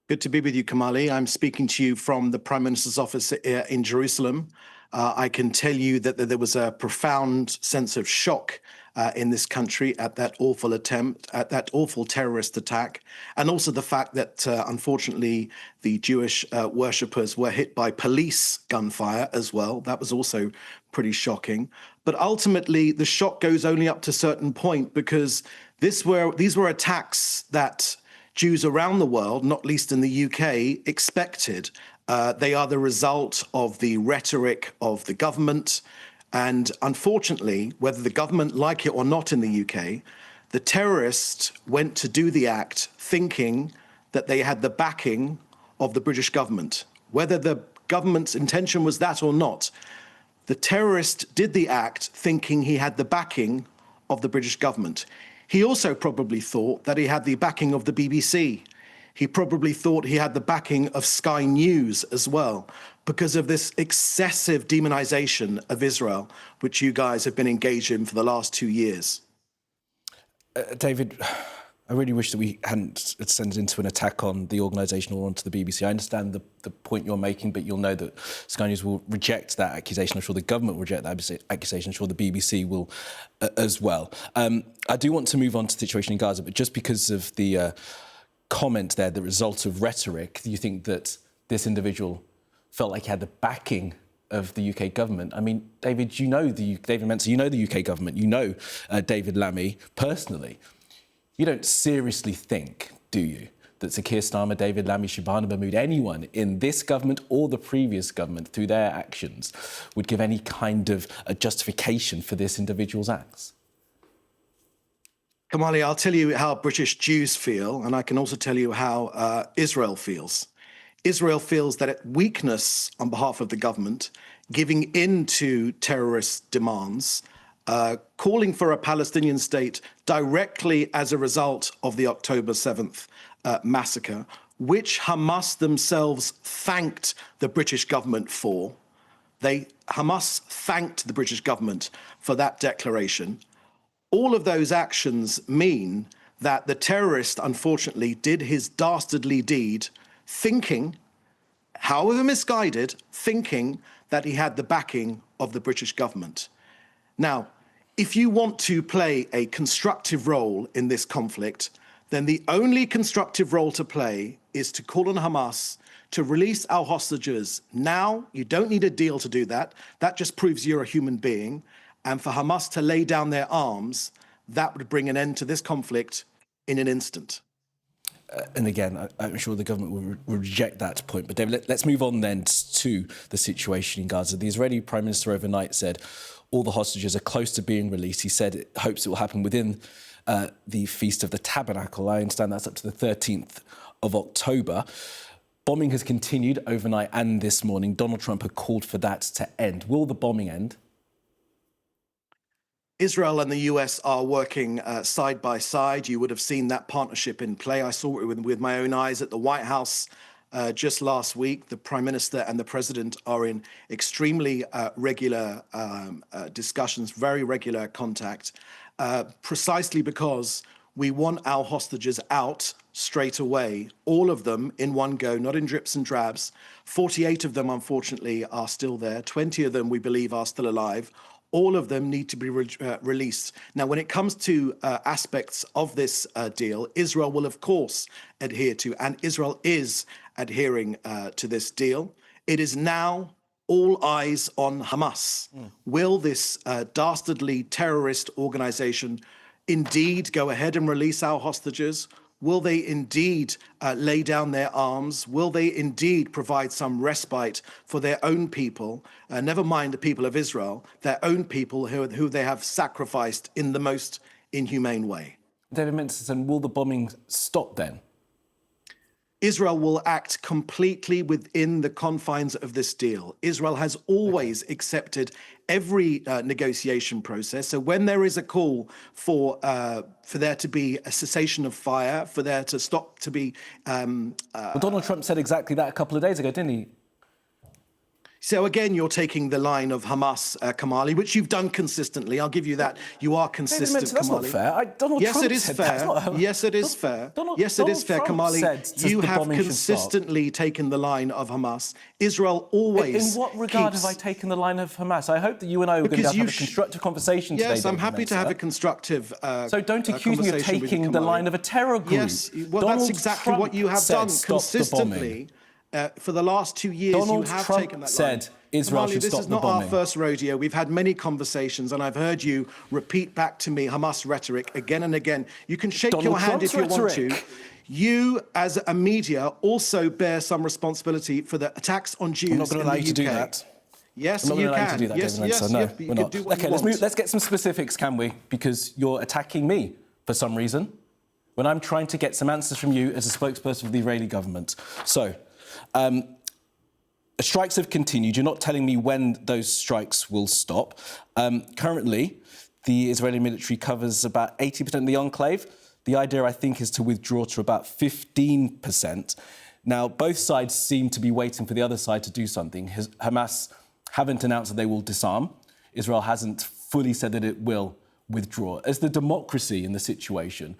Good to be with you, Kamali. I'm speaking to you from the Prime Minister's office in Jerusalem. I can tell you that there was a profound sense of shock in this country at that awful attempt, at that awful terrorist attack, and also the fact that, unfortunately, the Jewish worshippers were hit by police gunfire as well. That was also pretty shocking. But ultimately, the shock goes only up to a certain point, because these were attacks that Jews around the world, not least in the UK, expected. They are the result of the rhetoric of the government. And unfortunately, whether the government like it or not in the UK, the terrorists went to do the act thinking that they had the backing of the British government. Whether the government's intention was that or not, the terrorist did the act thinking he had the backing of the British government. He also probably thought that he had the backing of the BBC. He probably thought he had the backing of Sky News as well, because of this excessive demonization of Israel, which you guys have been engaged in for the last 2 years. David, I really wish that we hadn't descended into an attack on the organisation or onto the BBC. I understand the point you're making, but you'll know that Sky News will reject that accusation. I'm sure the government will reject that accusation. I'm sure the BBC will as well. I do want to move on to the situation in Gaza, but just because of the comment there, the result of rhetoric, do you think that this individual felt like he had the backing of the UK government? I mean, David, David Mencer, you know the UK government, you know David Lammy personally. You don't seriously think, do you, that Sir Keir Starmer, David Lammy, Shabana Mahmood, anyone in this government or the previous government, through their actions, would give any kind of a justification for this individual's acts? Kamali, I'll tell you how British Jews feel, and I can also tell you how Israel feels. Israel feels that weakness on behalf of the government, giving in to terrorist demands, calling for a Palestinian state directly as a result of the October 7th massacre, which Hamas themselves thanked the British government for. Hamas thanked the British government for that declaration. All of those actions mean that the terrorist, unfortunately, did his dastardly deed thinking, however misguided, thinking that he had the backing of the British government. Now, if you want to play a constructive role in this conflict, then the only constructive role to play is to call on Hamas to release our hostages now. You don't need a deal to do that. That just proves you're a human being. And for Hamas to lay down their arms, that would bring an end to this conflict in an instant. And again, I'm sure the government will reject that point. But David, let's move on then to the situation in Gaza. The Israeli Prime Minister overnight said all the hostages are close to being released. He said it hopes it will happen within the Feast of the Tabernacle. I understand that's up to the 13th of October. Bombing has continued overnight and this morning. Donald Trump had called for that to end. Will the bombing end? Israel and the US are working side by side. You would have seen that partnership in play. I saw it with my own eyes at the White House just last week. The Prime Minister and the President are in extremely regular discussions, very regular contact, precisely because we want our hostages out straight away, all of them in one go, not in drips and drabs. 48 of them, unfortunately, are still there. 20 of them, we believe, are still alive. All of them need to be released. Now, when it comes to aspects of this deal, Israel will, of course, adhere to, and Israel is adhering to this deal. It is now all eyes on Hamas. Will this dastardly terrorist organization indeed go ahead and release our hostages? Will they indeed lay down their arms? Will they indeed provide some respite for their own people, never mind the people of Israel, their own people who they have sacrificed in the most inhumane way? David Mencer, will the bombing stop then? Israel will act completely within the confines of this deal. Israel has always accepted every negotiation process. So when there is a call for there to be a cessation of fire, for there to stop to be... Well, Donald Trump said exactly that a couple of days ago, didn't he? So again, you're taking the line of Hamas, Kamali, which you've done consistently. I'll give you that. You are consistent, Mencer, that's Kamali. not fair. Donald Yes, Trump it is said fair. that. Yes, it is fair. Yes, it is fair, Trump Kamali. said You the have bombing should stop. consistently taken the line of Hamas. Israel always In what regard have I taken the line of Hamas? I hope that you and I are going to have a constructive conversation today. Yes, I'm happy to have a constructive So don't accuse me of taking the line of a terror group. Yes, well, that's exactly what you have done consistently. For the last 2 years, Donald you have Trump taken that said line. Israel Kamali, should this stop is the not bombing. our first rodeo. We've had many conversations, and I've heard you repeat back to me Hamas rhetoric again and again. You can shake your hand if you want to. You, as a media, also bear some responsibility for the attacks on Jews in the UK. I'm not going to allow you to do that. Yes, I'm not you going to allow can. you to do that, Yes, David yes, Mencer. No, yes, we're not. Okay, let's get some specifics, can we? Because you're attacking me for some reason when I'm trying to get some answers from you as a spokesperson for the Israeli government. So, strikes have continued. You're not telling me when those strikes will stop. Currently, the Israeli military covers about 80% of the enclave. The idea, I think, is to withdraw to about 15%. Now, both sides seem to be waiting for the other side to do something. Hamas haven't announced that they will disarm. Israel hasn't fully said that it will withdraw. As the democracy in the situation,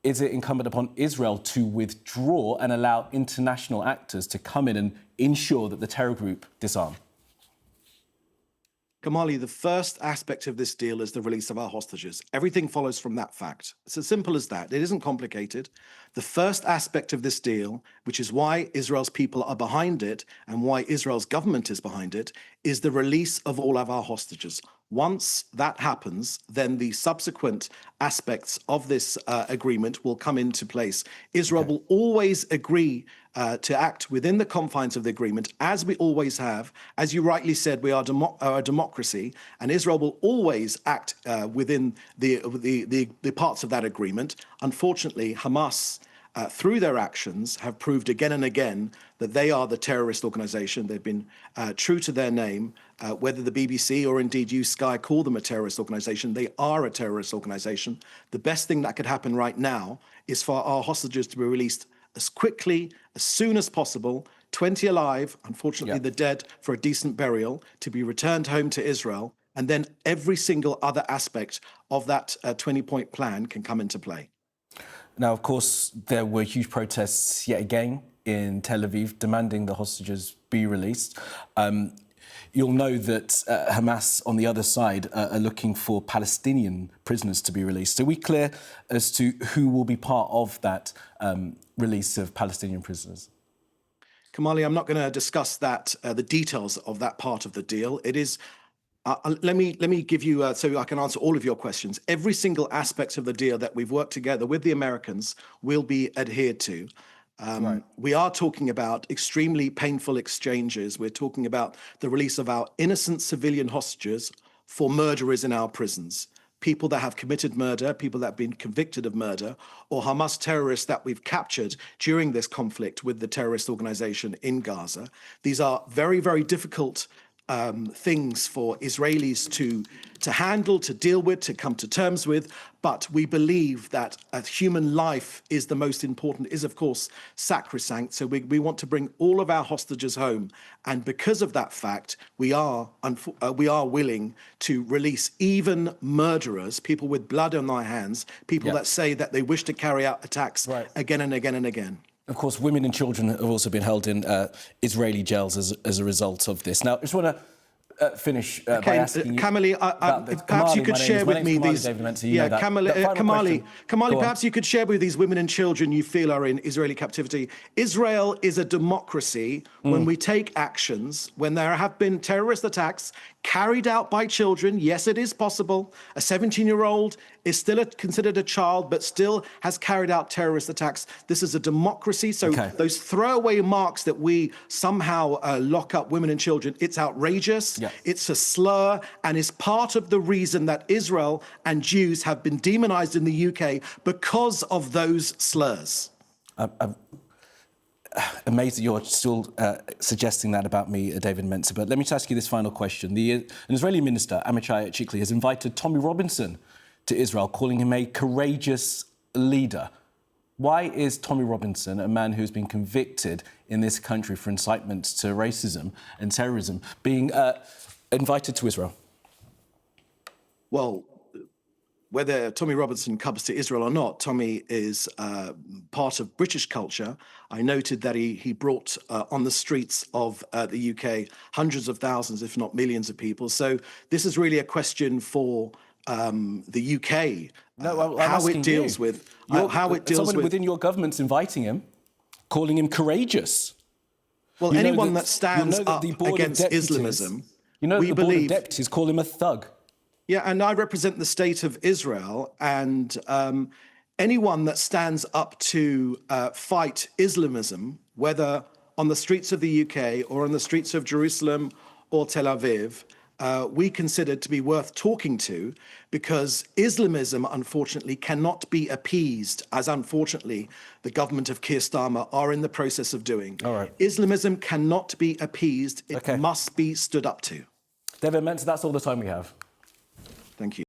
is it incumbent upon Israel to withdraw and allow international actors to come in and ensure that the terror group disarm? Kamali, the first aspect of this deal is the release of our hostages. Everything follows from that fact. It's as simple as that. It isn't complicated. The first aspect of this deal, which is why Israel's people are behind it and why Israel's government is behind it, is the release of all of our hostages. Once that happens, then the subsequent aspects of this agreement will come into place. Israel will always agree to act within the confines of the agreement, as we always have. As you rightly said, we are a democracy, and Israel will always act within the parts of that agreement. Unfortunately, Hamas, through their actions, have proved again and again that they are the terrorist organization. They've been true to their name. Whether the BBC or indeed you, Sky, call them a terrorist organization, they are a terrorist organization. The best thing that could happen right now is for our hostages to be released as quickly, as soon as possible, 20 alive, unfortunately the dead for a decent burial, to be returned home to Israel, and then every single other aspect of that 20-point plan can come into play. Now, of course, there were huge protests yet again in Tel Aviv demanding the hostages be released. You'll know that Hamas on the other side are looking for Palestinian prisoners to be released. So are we clear as to who will be part of that release of Palestinian prisoners? Kamali, I'm not going to discuss that, the details of that part of the deal. It is. Let me give you, so I can answer all of your questions. Every single aspect of the deal that we've worked together with the Americans will be adhered to. We are talking about extremely painful exchanges. We're talking about the release of our innocent civilian hostages for murderers in our prisons. People that have committed murder, people that have been convicted of murder, or Hamas terrorists that we've captured during this conflict with the terrorist organization in Gaza. These are very, very difficult things for Israelis to handle, to deal with, to come to terms with. But we believe that a human life is the most important, is of course sacrosanct. So we want to bring all of our hostages home. And because of that fact, we are willing to release even murderers, people with blood on their hands, people that say that they wish to carry out attacks again and again and again. Of course, women and children have also been held in Israeli jails as a result of this. Now, I just want to finish by asking you... Kamali, perhaps you could share with me these... Kamali, perhaps you could share with these women and children you feel are in Israeli captivity. Israel is a democracy when we take actions, when there have been terrorist attacks carried out by children. Yes, it is possible. A 17-year-old is still considered a child, but still has carried out terrorist attacks. This is a democracy. So those throwaway marks that we somehow lock up women and children, it's outrageous. It's a slur, and is part of the reason that Israel and Jews have been demonized in the UK because of those slurs. I'm amazed that you're still suggesting that about me, David Mencer. But let me just ask you this final question. An Israeli minister, Amichai Chikli, has invited Tommy Robinson to Israel, calling him a courageous leader. Why is Tommy Robinson, a man who's been convicted in this country for incitement to racism and terrorism, being invited to Israel? Well, whether Tommy Robinson comes to Israel or not, Tommy is part of British culture. I noted that he brought on the streets of the UK hundreds of thousands, if not millions of people. So this is really a question for the UK, how it deals with someone within your government's inviting him, calling him courageous. Well, anyone that stands up against Islamism, the Board of Deputies call him a thug. Yeah, and I represent the state of Israel, and anyone that stands up to fight Islamism, whether on the streets of the UK or on the streets of Jerusalem or Tel Aviv, we consider to be worth talking to, because Islamism, unfortunately, cannot be appeased, as unfortunately the government of Keir Starmer are in the process of doing. All right. Islamism cannot be appeased. It must be stood up to. David Mencer, that's all the time we have. Thank you.